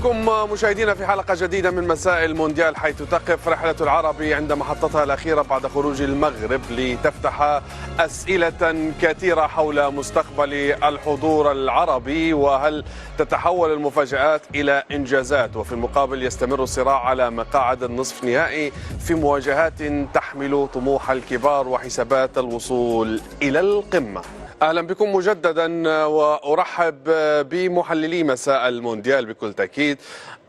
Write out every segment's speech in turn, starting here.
بكم مشاهدينا في حلقة جديدة من مساء المونديال، حيث تقف رحلة العرب عند محطتها الأخيرة بعد خروج المغرب لتفتح أسئلة كثيرة حول مستقبل الحضور العربي، وهل تتحول المفاجآت إلى إنجازات، وفي المقابل يستمر الصراع على مقاعد النصف نهائي في مواجهات تحمل طموح الكبار وحسابات الوصول إلى القمة. أهلا بكم مجددا، وأرحب بمحللي مساء المونديال بكل تأكيد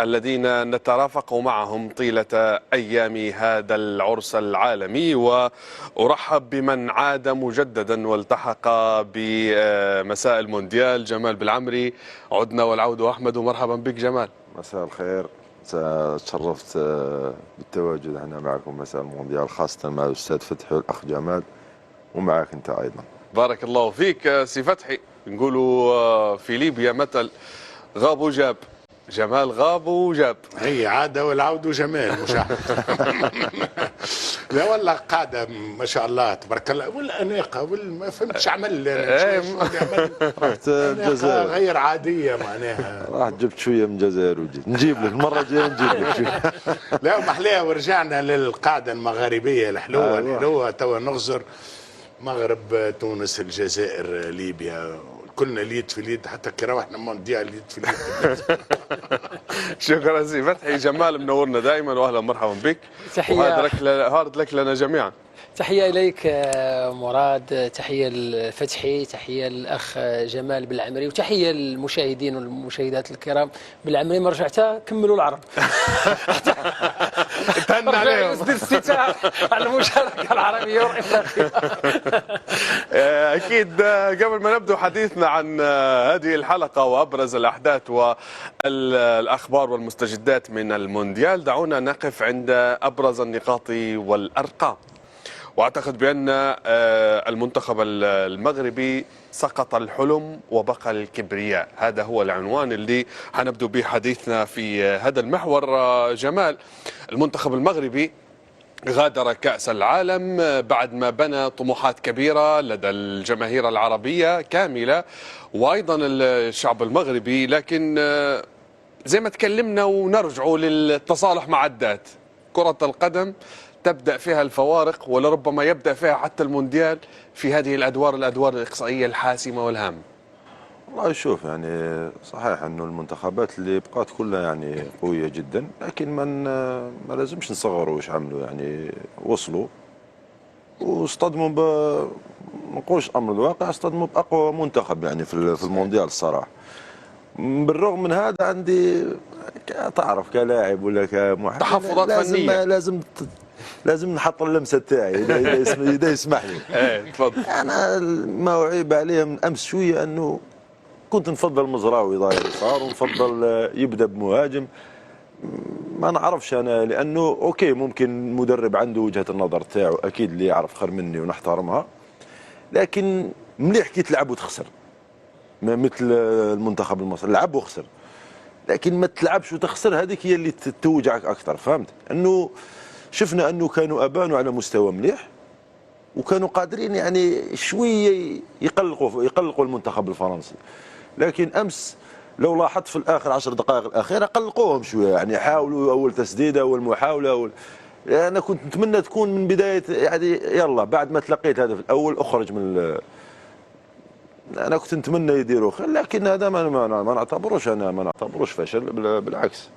الذين نترافق معهم طيلة أيام هذا العرس العالمي، وأرحب بمن عاد مجددا والتحق بمساء المونديال، جمال بالعمري. عدنا والعود أحمد، ومرحبا بك جمال. مساء الخير، تشرفت بالتواجد هنا معكم مساء المونديال، خاصة مع الأستاذ فتحي والأخ جمال ومعك أنت أيضا. بارك الله فيك سي فتحي. نقولوا في ليبيا مثل غاب وجاب، جمال غاب وجاب. هي عادة والعود جمال مش لا والله قاعدة ما شاء الله تبارك الله، والأناقة ما فهمتش عمل رحت الجزائر غير عادية معناها. راح جبت شوية من الجزائر وجيت نجيب لك المرة الجاية، نجيب لك شوية. لا محليها، ورجعنا للقاعدة المغاربية الحلوة الحلوة. توا نغزر مغرب، تونس، الجزائر، ليبيا، كلنا اليد في اليد، حتى كي روحنا مونديال اليد في اليد. شكرا سي فتحي. جمال منورنا دائما، واهلا مرحبا بك. تحية هارد لك لنا جميعا. تحية إليك مراد، تحية لفتحي، تحية للأخ جمال بالعمري، وتحية للمشاهدين والمشاهدات الكرام. بالعمري ما رجعتها كملوا العرب. تهنى عليهم. يسدد الستار على المشاركة العربية والإفريقية. أكيد. قبل ما نبدأ حديثنا عن هذه الحلقة وأبرز الأحداث والأخبار والمستجدات من المونديال، دعونا نقف عند أبرز النقاط والأرقام. واعتقد بان المنتخب المغربي سقط الحلم وبقى الكبرياء، هذا هو العنوان اللي حنبدو به حديثنا في هذا المحور. جمال، المنتخب المغربي غادر كأس العالم بعد ما بنى طموحات كبيرة لدى الجماهير العربية كاملة وأيضا الشعب المغربي، لكن زي ما تكلمنا ونرجعوا للتصالح مع الذات، كرة القدم تبدأ فيها الفوارق، ولربما يبدأ فيها حتى المونديال في هذه الأدوار الإقصائية الحاسمة والهامة. والله شوف، يعني صحيح انه المنتخبات اللي بقات كلها يعني قوية جدا، لكن ما لازمش نصغروا واش عملوا. يعني وصلوا واصطدموا ما نقولش امر الواقع، اصطدموا باقوى منتخب يعني في المونديال الصراحة. بالرغم من هذا عندي تعرف كلاعب ولا كمحلل تحفظات فنية، لازم نحط اللمسه تاعي اذا يسمح لي. تفضل. انا ما اعيب عليه من امس شويه انه كنت نفضل مزراوي ظاهر يسار، ونفضل يبدا بمهاجم. ما نعرفش انا، لانه اوكي ممكن المدرب عنده وجهه النظر تاعو اكيد اللي يعرف خير مني ونحترمها، لكن مليح كي تلعب وتخسر مثل المنتخب المصري، لعب وخسر، لكن ما تلعبش وتخسر هذيك هي اللي توجعك اكثر. فهمت؟ انه شفنا انه كانوا ابانوا على مستوى مليح، وكانوا قادرين يعني شويه يقلقوا المنتخب الفرنسي، لكن امس لو لاحظت في الاخر 10 دقائق الاخيره قلقوهم شويه، يعني حاولوا اول تسديده اول محاوله انا كنت نتمنى تكون من بدايه، يعني يلا بعد ما تلقيت هدف الاول اخرج من انا كنت نتمنى يديروا خير، لكن هذا ما نعتبروش فشل، بالعكس.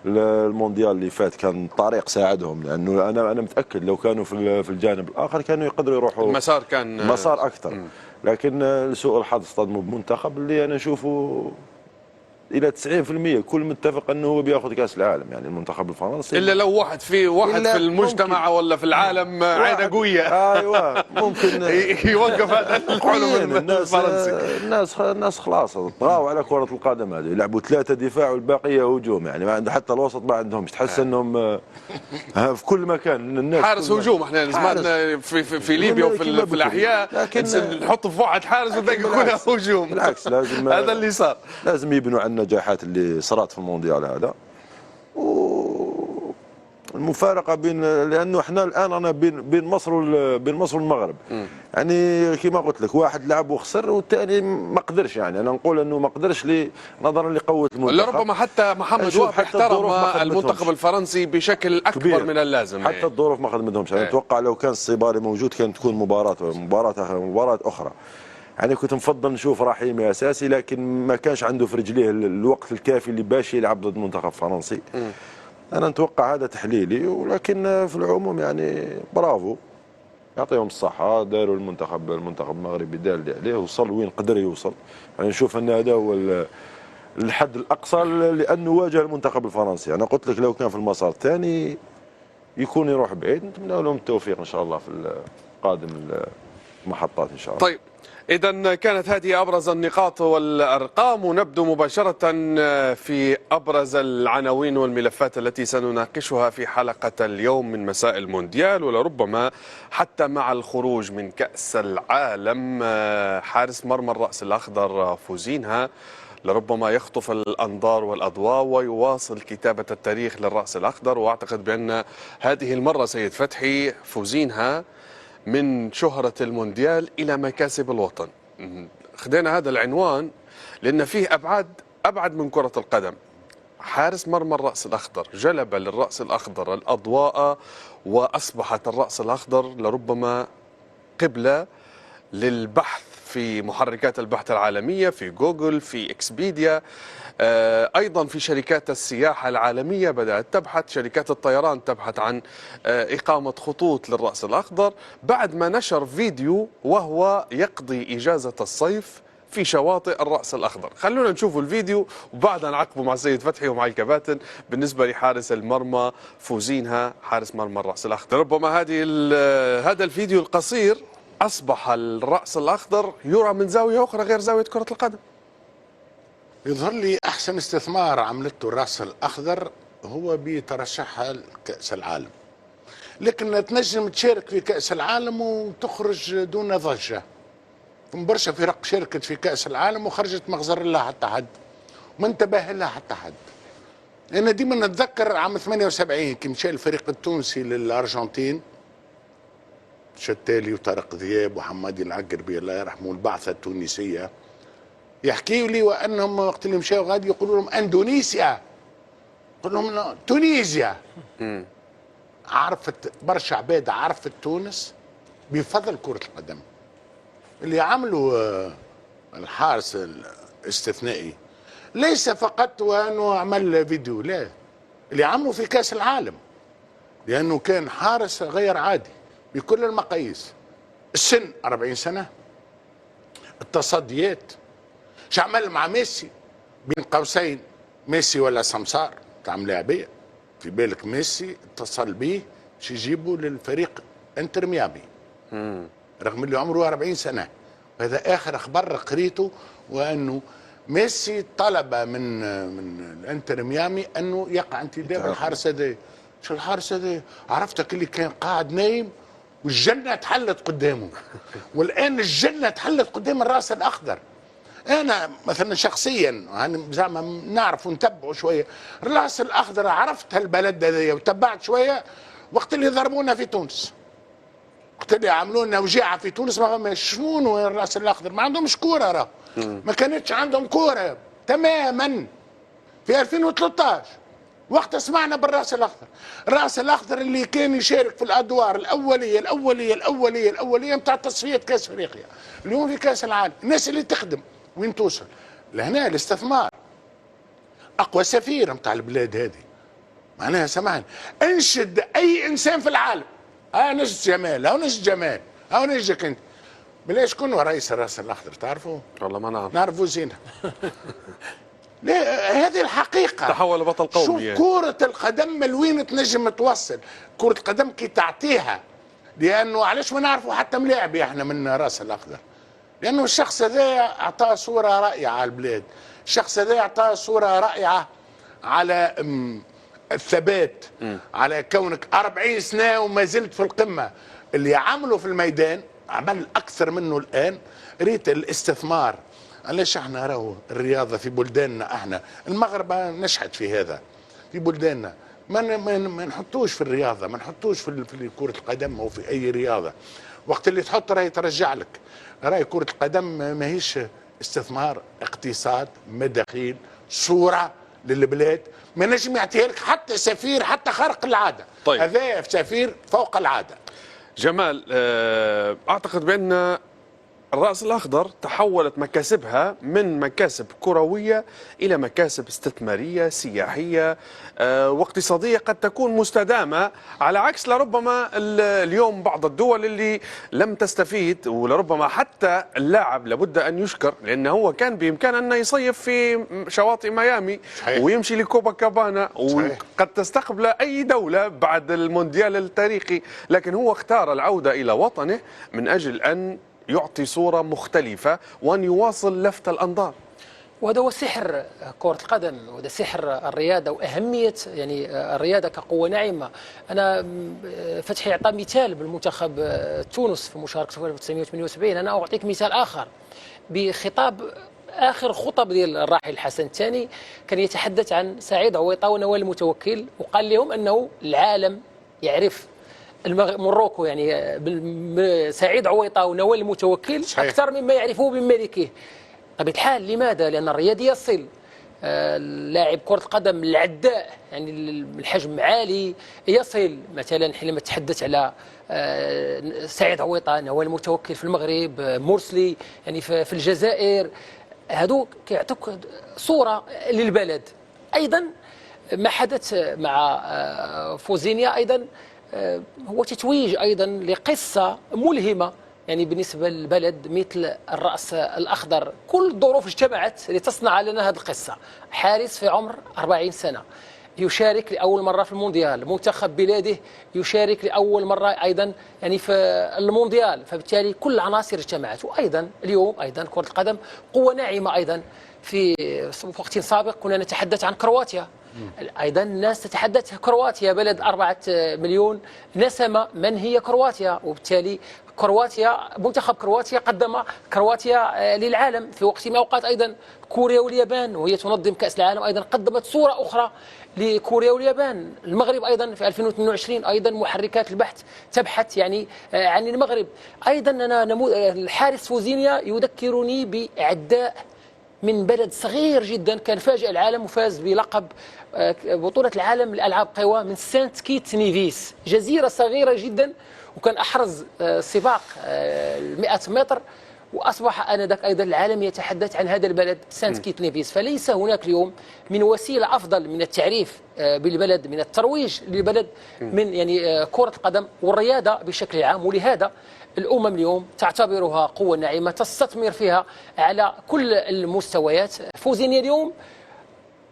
المونديال اللي فات كان طريق ساعدهم، لانه انا متاكد لو كانوا في الجانب الاخر كانوا يقدروا يروحوا، المسار كان مسار اكثر. لكن لسوء الحظ اصطدموا بمنتخب اللي انا اشوفه الى 90% كل متفق انه هو بياخذ كاس العالم، يعني المنتخب الفرنسي، الا لو واحد في المجتمع ولا في العالم عينه قويه. ايوه ممكن يوقف هذا الحلم الفرنسي. الناس خلاص طغاوا على كره القدم هذه، يلعبوا 3 دفاع والباقيه هجوم، يعني ما عنده حتى الوسط ما عندهمش، تحس انهم في كل مكان الناس حارس هجوم. احنا زمان في ليبيا وفي الاحياء نحط في واحد حارس والباقي كلها هجوم. بالعكس لازم هذا اللي صار، لازم يبنوا على النجاحات اللي صارت في المونديال هذا، المفارقه بين، لانه احنا الان انا بين مصر بين مصر والمغرب. يعني كما قلت لك، واحد لعب وخسر والثاني ما قدرش. يعني انا نقول انه ما قدرش نظرا لقوه المنتخب. لربما حتى محمد وهب احترم المنتخب الفرنسي بشكل اكبر كبير من اللازم. حتى الظروف ما خدمتهمش. انا اتوقع لو كان الصباري موجود كانت تكون مباراه اخرى. يعني كنت نفضل نشوف رحيمي اساسي، لكن ما كانش عنده في رجليه الوقت الكافي اللي باش يلعب ضد منتخب فرنسي. انا نتوقع هذا تحليلي، ولكن في العموم يعني برافو، يعطيهم الصحة. داروا المنتخب المغربي دار اللي عليه، وصل وين قدر يوصل. يعني نشوف ان هذا هو الحد الاقصى لانه واجه المنتخب الفرنسي. انا قلت لك لو كان في المسار الثاني يكون يروح بعيد. نتمنى لهم التوفيق ان شاء الله في قادم المحطات ان شاء الله. طيب، إذا كانت هذه أبرز النقاط والأرقام، ونبدو مباشرة في أبرز العناوين والملفات التي سنناقشها في حلقة اليوم من مساء المونديال. ولربما حتى مع الخروج من كأس العالم حارس مرمى الرأس الأخضر فوزينها لربما يخطف الأنظار والأضواء ويواصل كتابة التاريخ للرأس الأخضر. وأعتقد بأن هذه المرة سيد فتحي فوزينها من شهرة المونديال إلى مكاسب الوطن. خدينا هذا العنوان لأن فيه أبعد من كرة القدم. حارس مرمى الرأس الأخضر جلب للرأس الأخضر الأضواء، وأصبحت الرأس الأخضر لربما قبلة للبحث في محركات البحث العالمية، في جوجل، في إكسبيديا، أيضا في شركات السياحة العالمية بدأت تبحث، شركات الطيران تبحث عن إقامة خطوط للرأس الأخضر بعد ما نشر فيديو وهو يقضي إجازة الصيف في شواطئ الرأس الأخضر. خلونا نشوف الفيديو وبعدها نعقبه مع السيد فتحي ومع الكباتن بالنسبة لحارس المرمى فوزينها، حارس مرمى الرأس الأخضر. ربما هذا الفيديو القصير أصبح الرأس الأخضر يرى من زاوية أخرى غير زاوية كرة القدم. يظهر لي أحسن استثمار عملته الرأس الأخضر هو بترشحها لكأس العالم، لكن تنجم تشارك في كأس العالم وتخرج دون ضجة. برشا فرق شاركت في كأس العالم وخرجت مغزر لها حتى حد، وما انتبه لها حتى حد. أنا ديما نتذكر عام 78 كي مشى الفريق التونسي للأرجنتين، شتالي وطارق ذياب وحمادي العقربي الله يرحمه، البعثة التونسية، يحكيوا لي وانهم وقت اللي مشاو غادي يقولوا لهم اندونيسيا، يقول لهم لا تونيزيا. عرفت برشا عباد، عرفت تونس بفضل كرة القدم. اللي عملوا الحارس الاستثنائي ليس فقط وانه عمل فيديو، لا، اللي عملوا في كاس العالم، لانه كان حارس غير عادي بكل المقاييس. السن 40 سنة، التصديات، شو عمل مع ميسي بين قوسين، ميسي ولا سمسار تاع ملاعبيه، في بالك ميسي اتصل به باش يجيبه للفريق انتر ميامي رغم اللي عمره 40 سنه. وهذا اخر اخبار قريته، وانه ميسي طلب من الانتر ميامي انه يقع انتداب الحارس هذا. شو الحارس هذا؟ عرفتك اللي كان قاعد نايم والجنه تحلت قدامه، والان الجنه تحلت قدام الراس الاخضر. انا مثلا شخصيا يعني زعما نعرف ونتبعوا شويه الراس الاخضر، عرفت هالبلد هذايا وتبعت شويه وقت اللي ضربونا في تونس، وقت اللي عملوا لنا وجيعه في تونس. ما شنو الراس الاخضر؟ ما عندهمش كوره، راه ما كانتش عندهم كوره تماما في 2013 وقت سمعنا بالراس الاخضر. الراس الاخضر اللي كان يشارك في الادوار الاوليه نتاع تصفيه كاس افريقيا، اليوم في كاس العالم. الناس اللي تخدم وين توصل؟ لهنا الاستثمار. اقوى سفير نتاع البلاد هذه، معناها سمعني انشد اي انسان في العالم، نجد جمال، نجد جمال، نجدك انت. بلاش شكون هو رئيس الراس الاخضر تعرفوا؟ والله ما نعرف. نعرفوا زينه. لا، هذه الحقيقة. تحول بطل قومي. شوف كرة القدم لوين تنجم توصل، كرة القدم كي تعطيها، لأنه علاش ما نعرفوا حتى ملاعب احنا من راس الأخضر؟ لأنه الشخص هذا أعطاه صورة رائعة على البلاد، الشخص هذا أعطاه صورة رائعة على الثبات، على كونك 40 سنة وما زلت في القمة. اللي عمله في الميدان عمل أكثر منه الآن. ريت الاستثمار. علاش احنا راهو الرياضه في بلداننا، احنا المغرب نشحت في هذا، في بلداننا ما نحطوش في الرياضه، ما نحطوش في كره القدم او في اي رياضه. وقت اللي تحط راهي ترجع لك. راهي كره القدم ماهيش استثمار، اقتصاد، مداخيل، صوره للبلاد، ما نجم يعطيها لك حتى سفير، حتى خارق العاده. طيب. هذا سفير فوق العاده. جمال، أعتقد بأن الرأس الأخضر تحولت مكاسبها من مكاسب كروية إلى مكاسب استثمارية سياحية واقتصادية قد تكون مستدامة، على عكس لربما اليوم بعض الدول اللي لم تستفيد، ولربما حتى اللاعب لابد أن يشكر، لأنه هو كان بإمكانه أنه يصيف في شواطئ ميامي صحيح. ويمشي لكوبا كابانا وقد تستقبل أي دولة بعد المونديال التاريخي، لكن هو اختار العودة إلى وطنه من أجل أن يعطي صورة مختلفة وأن يواصل لفت الأنظار. وهذا هو سحر كرة القدم، وهذا سحر الرياضة وأهمية يعني الرياضة كقوة ناعمة. أنا فتحي أعطى مثال بالمنتخب تونس في مشاركة في 1978. أنا أعطيك مثال آخر بخطاب آخر خطب ديال الراحل الحسن الثاني، كان يتحدث عن سعيد عويطة ونوال المتوكل، وقال لهم أنه العالم يعرف موروكو يعني سعيد عويطة ونوال المتوكل صحيح. أكثر مما يعرفوه بملكه. بطبيعة الحال لماذا؟ لأن الرياضي يصل لاعب كرة القدم العداء يعني الحجم عالي يصل. مثلا حينما تحدث على سعيد عويطة، نوال المتوكل في المغرب، مرسلي يعني في الجزائر، هذو كيعطوك صورة للبلد. أيضا ما حدث مع فوزينيا أيضا هو تتويج أيضا لقصة ملهمة يعني بالنسبة للبلد مثل الرأس الأخضر. كل الظروف اجتمعت لتصنع لنا هذه القصة. حارس في عمر 40 سنة يشارك لأول مرة في المونديال، منتخب بلاده يشارك لأول مرة أيضا يعني في المونديال، فبالتالي كل العناصر اجتمعت. وأيضا اليوم أيضا كرة القدم قوة ناعمة. أيضا في وقت سابق كنا نتحدث عن كرواتيا، أيضا الناس تتحدث كرواتيا بلد 4 مليون نسمة، من هي كرواتيا؟ وبالتالي كرواتيا منتخب كرواتيا قدم كرواتيا للعالم. في وقت من الأوقات أيضا كوريا واليابان وهي تنظم كأس العالم أيضا قدمت صورة أخرى لكوريا واليابان. المغرب أيضا في 2022 أيضا محركات البحث تبحث يعني عن المغرب. أيضا أنا الحارس فوزينيا يذكرني بعداء من بلد صغير جدا كان فاجئ العالم وفاز بلقب بطولة العالم للألعاب قوى من سانت كيت نيفيس، جزيرة صغيرة جدا، وكان أحرز سباق 100 متر، وأصبح آنذاك أيضا العالم يتحدث عن هذا البلد سانت كيت نيفيس. فليس هناك اليوم من وسيلة أفضل من التعريف بالبلد، من الترويج للبلد، من يعني كرة القدم والرياضة بشكل عام. ولهذا الأمم اليوم تعتبرها قوة ناعمة تستثمر فيها على كل المستويات. فوزينيا اليوم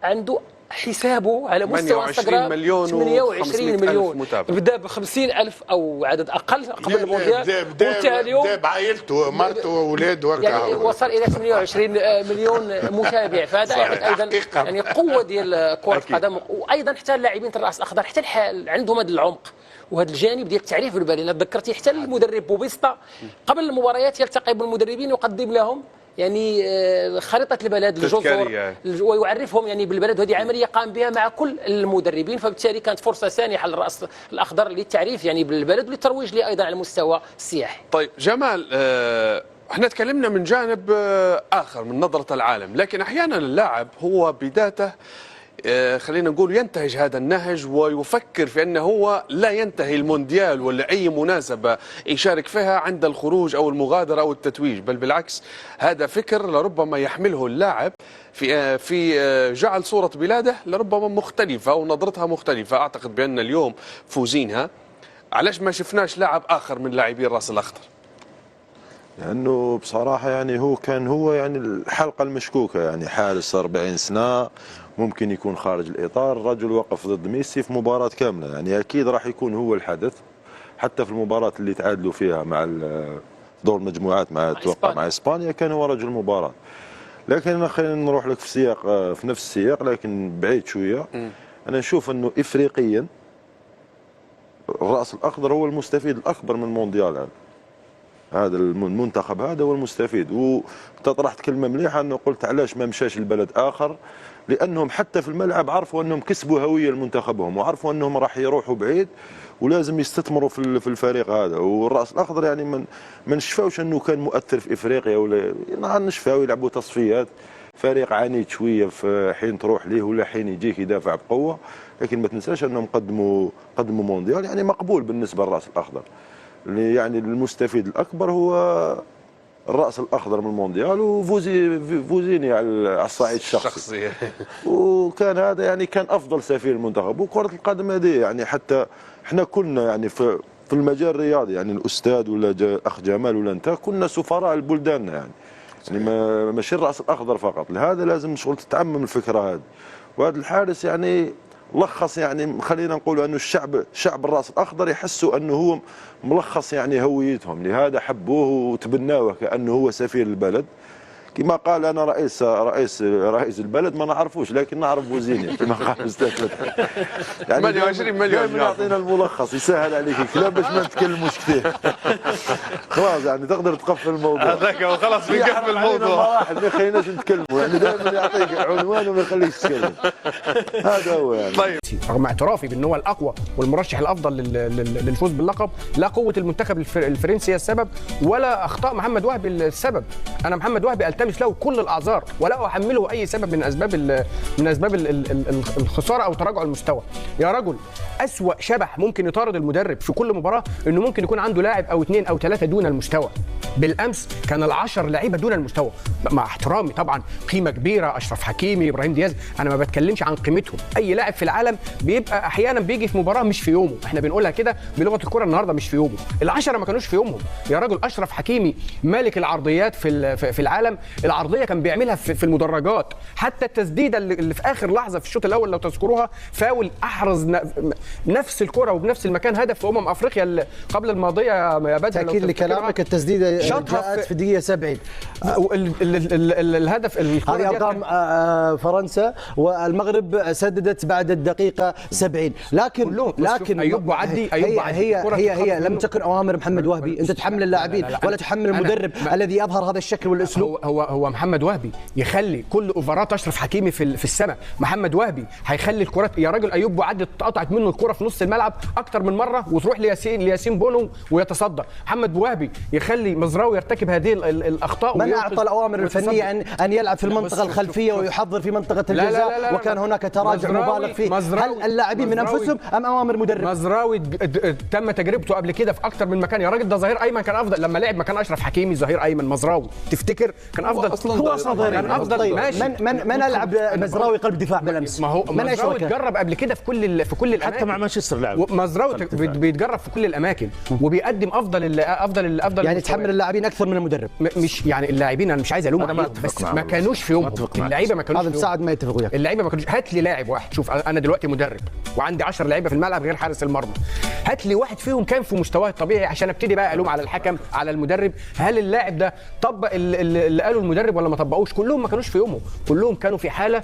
عنده حسابه على مستوى انستغرام 28 مليون متابع، بدا ب 50,000 او عدد اقل قبل المونديال، وانتهى اليوم بدا بعائلته مرته واولاده يعني وصل الى 28 مليون متابع. فهذا يعني ايضا يعني قوه ديال كره القدم. وايضا حتى اللاعبين الراس الاخضر حتى الحال عندهم هذا العمق وهذا الجانب ديال التعريف بالبال. انا تذكرتي حتى المدرب بوبيستا قبل المباريات يلتقي بالمدربين ويقدم لهم يعني خريطة البلد، الجزر، ويعرفهم يعني بالبلد، وهذه عملية قام بها مع كل المدربين. فبالتالي كانت فرصة سانحة للرأس الأخضر للتعريف يعني بالبلد وللترويج له أيضا على المستوى السياحي. طيب جمال، احنا تكلمنا من جانب آخر من نظرة العالم، لكن أحيانا اللاعب هو بذاته خلينا نقول ينتهج هذا النهج ويفكر في أنه هو لا ينتهي المونديال ولا أي مناسبة يشارك فيها عند الخروج أو المغادرة أو التتويج، بل بالعكس هذا فكر لربما يحمله اللاعب في جعل صورة بلاده لربما مختلفة ونظرتها مختلفة. أعتقد بأن اليوم فوزينها علاش ما شفناش لاعب آخر من لاعبي الراس الأخضر؟ لأنه يعني بصراحة يعني هو يعني الحلقة المشكوكة، يعني حارس 40 سنة ممكن يكون خارج الإطار، الرجل وقف ضد ميسي في مباراة كاملة، يعني أكيد راح يكون هو الحدث. حتى في المباراة اللي تعادلوا فيها مع دور المجموعات مع إسبانيا كان هو رجل المباراة. لكن خلينا نروح لك في نفس السياق لكن بعيد شوية. أنا نشوف أنه إفريقيا الرأس الأخضر هو المستفيد الأكبر من المونديال هذا. هذا المنتخب هذا هو المستفيد. وطرحت كلمه مليحه انه قلت علاش ما مشاش لبلد اخر، لانهم حتى في الملعب عرفوا انهم كسبوا هويه لمنتخبهم وعرفوا انهم راح يروحوا بعيد ولازم يستثمروا في الفريق هذا. والراس الاخضر يعني ما نشفاوش انه كان مؤثر في افريقيا ولا نشفاو يلعبوا تصفيات، فريق عنيد شويه في حين تروح ليه ولا حين يجيك يدافع بقوه، لكن ما تنساش انهم قدموا مونديال يعني مقبول بالنسبه للراس الاخضر. يعني المستفيد الاكبر هو الراس الاخضر من المونديال وفوزيني على الصعيد الشخصي. وكان هذا يعني كان افضل سفير المنتخب. وكره القدم هذه يعني حتى احنا كنا يعني في المجال الرياضي يعني الاستاذ ولا اخ جمال ولا انت كنا سفراء لبلداننا يعني ماشي الراس الاخضر فقط. لهذا لازم شغل تتعمم الفكره هذه. وهذا الحارس يعني ملخص يعني خلينا نقول انه شعب الراس الاخضر يحسوا انه هو ملخص يعني هويتهم، لهذا حبوه وتبناوه كانه هو سفير البلد. كما قال انا رئيس البلد ما نعرفوش لكن نعرف بوزيني كما قال الاستاذ فتحي. يعني 28 مليون يعطينا الملخص يسهل عليك الكلام باش ما نتكلموش كثير. خلاص يعني تقدر تقفل الموضوع هذاك وخلاص بنقفل الموضوع. واحد ما يخليناش نتكلموا يعني دائما يعطيك عنوان وما يخليكش تتكلم. هذا هو يعني. طيب رغم اعترافي بان هو الاقوى والمرشح الافضل للفوز باللقب، لا قوه المنتخب الفرنسي هي السبب ولا اخطاء محمد وهبي السبب. انا محمد وهبي التمس له كل الاعذار ولا احمله اي سبب من اسباب الخساره او تراجع المستوى. يا رجل اسوأ شبح ممكن يطارد المدرب في كل مباراه انه ممكن يكون عنده لاعب او 2 أو 3 دون المستوى. بالامس كان ال10 لعيبه دون المستوى، مع احترامي طبعا قيمه كبيره، اشرف حكيمي، ابراهيم دياز، انا ما بتكلمش عن قيمتهم. اي لاعب في العالم بيبقى احيانا بيجي في مباراه مش في يومه، احنا بنقولها كده بلغه الكره النهارده مش في يومه. ال10 ما كانوش في يومهم. يا راجل اشرف حكيمي مالك العرضيات في العالم، العرضيه كان بيعملها في المدرجات، حتى التسديده اللي في اخر لحظه في الشوط الاول لو تذكروها فاول احرز نفس الكره وبنفس المكان هدف في اللي قبل الماضيه يا بدر. تاكيد لكلامك التسديده جاءت في دقيقه 70. الهدف هذه ارقام فرنسا، والمغرب سددت بعد الدقيقه 70. لكن ايوب عدي هي لم تكن اوامر محمد وهبي. انت تحمل اللاعبين ولا تحمل المدرب الذي يظهر هذا الشكل والاسلوب. هو محمد وهبي يخلي كل اوفرات اشرف حكيمي في السماء. محمد وهبي هيخلي الكرات، يا راجل ايوب عدي اتقطعت منه الكره في نص الملعب اكتر من مره وتروح لياسين بونو ويتصدى. محمد وهبي يخلي مزراوي يرتكب هذه الاخطاء. من اعطى الاوامر الفنيه ان يلعب في المنطقه الخلفيه ويحضر في منطقه الجزاء؟ لا وكان هناك تراجع مبالغ فيه. هل اللاعبين من انفسهم ام اوامر مدرب؟ مزراوي تم تجربته قبل كده في اكتر من مكان. يا راجل ده ظهير ايمن كان افضل لما لعب مكان اشرف حكيمي. ظهير ايمن مزراوي تفتكر كان افضل؟ هو اصلا كان افضل. ماشي. من العب مزراوي قلب دفاع بالامس؟ ما هو مزراوي اتجرب قبل كده في كل الاماكن حتى مع مانشستر لعب. مزراوي بيتجرب في كل الاماكن وبيقدم افضل يعني تحمل اللاعبين اكثر من المدرب. مش يعني اللاعبين انا مش عايز الومهم بس ما كانوش في يومهم. اللعيبه ما كانوش هذا مساعد ما يتفق وياك. اللعيبه ما كانوش. هات لي لاعب واحد. شوف انا دلوقتي مدرب وعندي 10 لعيبه في الملعب غير حارس المرمى. هات لي واحد فيهم كان في مستواه الطبيعي عشان ابتدي بقى الوم على الحكم على المدرب. هل اللاعب ده طبق اللي قاله المدرب ولا ما طبقوش؟ كلهم ما كانوش في يومهم، كلهم كانوا في حاله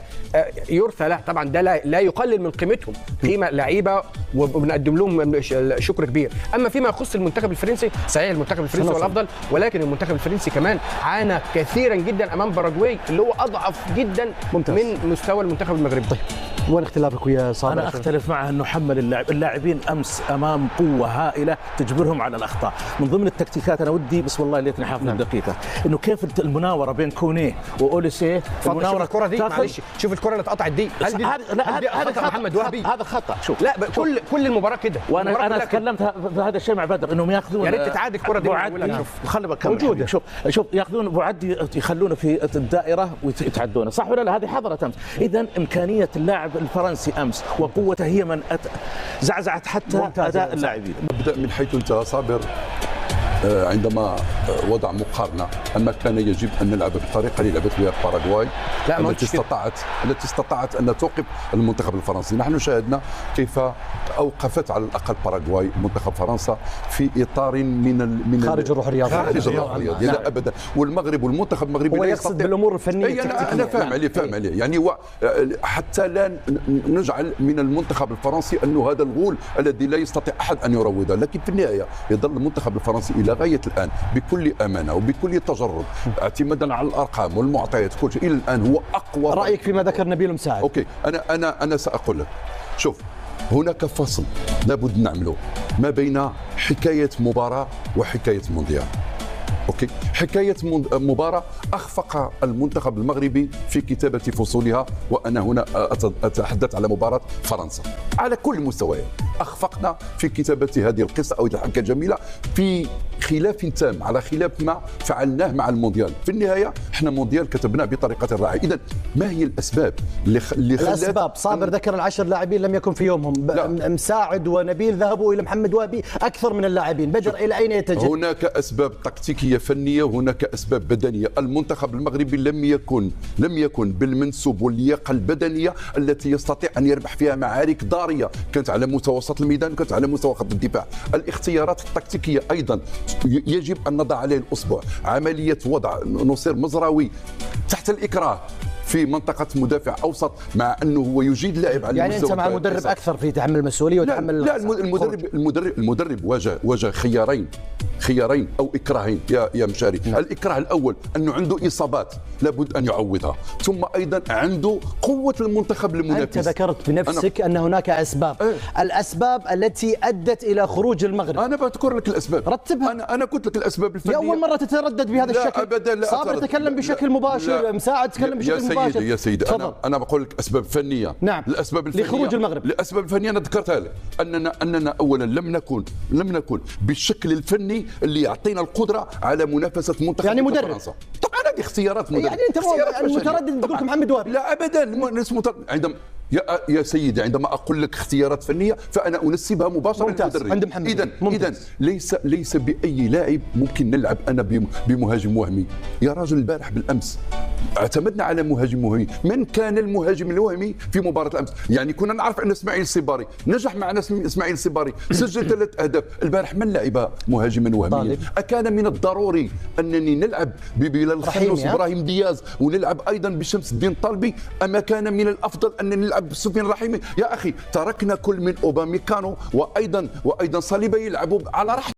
يرثى له. طبعا ده لا يقلل من قيمتهم، قيمه لعيبه وبنقدم لهم شكر كبير. اما فيما يخص المنتخب الفرنسي، صحيح المنتخب الفرنسي هو الافضل، ولكن المنتخب الفرنسي كمان عانى كثيرا جدا امام باراجواي اللي هو اضعف جدا من مستوى المنتخب المغربي. طيب وين اختلافك ويا صابر؟ انا اختلف معه انه حمل اللاعبين امس امام قوه هائله تجبرهم على الاخطاء. من ضمن التكتيكات انا ودي بس والله ليتني حافظ الدقيقه انه كيف المناوره بين كونيه واوليسيه. المناوره الكره دي معلش شوف الكره اللي اتقطعت دي. هذا محمد وهبي هذا خطا. شوف لا كل المباراه كده. وانا تكلمت في هذا الشيء مع بدر انهم ياخذون يا ريت تتعاد الكره دي. خلي بالك موجوده. شوف ياخذون ابو عدي يخلونه في الدائره ويتعدونه، صح ولا لا؟ هذه حضرت امس. اذا امكانيه اللاعب الفرنسي امس وقوته هي من زعزعت حتى اداء اللاعبين. نبدا من حيث انتهى صابر عندما وضع مقارنه أما كان يجب أن نلعب بالطريقة اللي لعبت بها باراغواي التي استطاعت أن توقف المنتخب الفرنسي. نحن شاهدنا كيف أوقفت على الأقل باراغواي منتخب فرنسا في إطار من خارج الروح الرياضية. لا أبدا. والمغرب والمنتخب المغربي هو يقصد بالأمور الفنية. أنا فاهم عليه يعني حتى لا نجعل من المنتخب الفرنسي أنه هذا الغول الذي لا يستطيع أحد أن يروضه، لكن في النهاية يظل المنتخب الفرنسي إلى الى غايه الان بكل امانه وبكل تجرد اعتمادا على الارقام والمعطيات كل شيء الى الان هو اقوى. رايك فيما ذكر نبيل مساعد؟ اوكي، انا ساقول لك، شوف هناك فصل لابد نعمله ما بين حكايه مباراه وحكايه مونديال. اوكي، حكايه مباراه اخفق المنتخب المغربي في كتابه فصولها، وانا هنا اتحدث على مباراه فرنسا على كل المستويات. اخفقنا في كتابه هذه القصه او الحكايه الجميله في خلاف تام على خلاف ما فعلناه مع المونديال. في النهايه احنا مونديال كتبناه بطريقه رائعه. اذا ما هي الاسباب اللي الاسباب؟ صابر ذكر ال10 لاعبين لم يكن في يومهم، مساعد ونبيل ذهبوا الى محمد وهبي اكثر من اللاعبين. بدر الى اين يتجه؟ هناك اسباب تكتيكيه فنيه وهناك اسباب بدنيه. المنتخب المغربي لم يكن بالمنسوب واللياقه البدنيه التي يستطيع ان يربح فيها معارك ضاريه، كانت على مستوى وسط الميدان وكانت على مستوى خط الدفاع. الاختيارات التكتيكيه ايضا يجب ان نضع عليه الاصبع. عمليه وضع نصير مزراوي تحت الاكراه في منطقة مدافع أوسط مع أنه هو يجيد لاعب على يعني أنت مع المدرب أكثر في تحمل المسؤولية وتحمل لا المدرب واجه خيارين أو إكراهين يا مشاري. الإكراه الأول أنه عنده إصابات لابد أن يعوضها، ثم أيضا عنده قوة المنتخب المنافس. أنت ذكرت بنفسك أن هناك أسباب. الأسباب التي أدت إلى خروج المغرب، أنا بذكر لك الأسباب، رتبها. أنا قلت لك الأسباب الفنية. أول مرة تتردد بهذا الشكل. أبدا لا. صابر تكلم بشكل مباشر، مساعد تكلم بشكل مباشر. يا سيدي انا بقول لك اسباب فنيه. نعم. الاسباب الفنيه لخروج المغرب. الاسباب الفنيه انا ذكرتها لك، اننا اولا لم نكن بالشكل الفني اللي يعطينا القدره على منافسه منتخب يعني مدرب فرنسا. طبعا هذه اختيارات مدرب. يعني انت متردد تقول محمد وهبي؟ لا ابدا. عندما يا سيدي عندما اقول لك اختيارات فنيه فانا انسبها مباشره للمدرب. اذا ليس باي لاعب ممكن نلعب انا بمهاجم وهمي. يا راجل البارح بالامس اعتمدنا على مهاجم وهمي. من كان المهاجم الوهمي في مباراه الامس؟ يعني كنا نعرف ان اسماعيل الصباري نجح معنا. اسماعيل الصباري سجل 3 أهداف. البارح من لعب مهاجما وهميا؟ أكان من الضروري انني نلعب ببلال الخنوس وابراهيم دياز ونلعب ايضا بشمس الدين طلبي؟ اما كان من الافضل انني نلعب بسفيان الرحيمي؟ يا اخي تركنا كل من اوباميكانو وايضا صليبه يلعبوا على راحه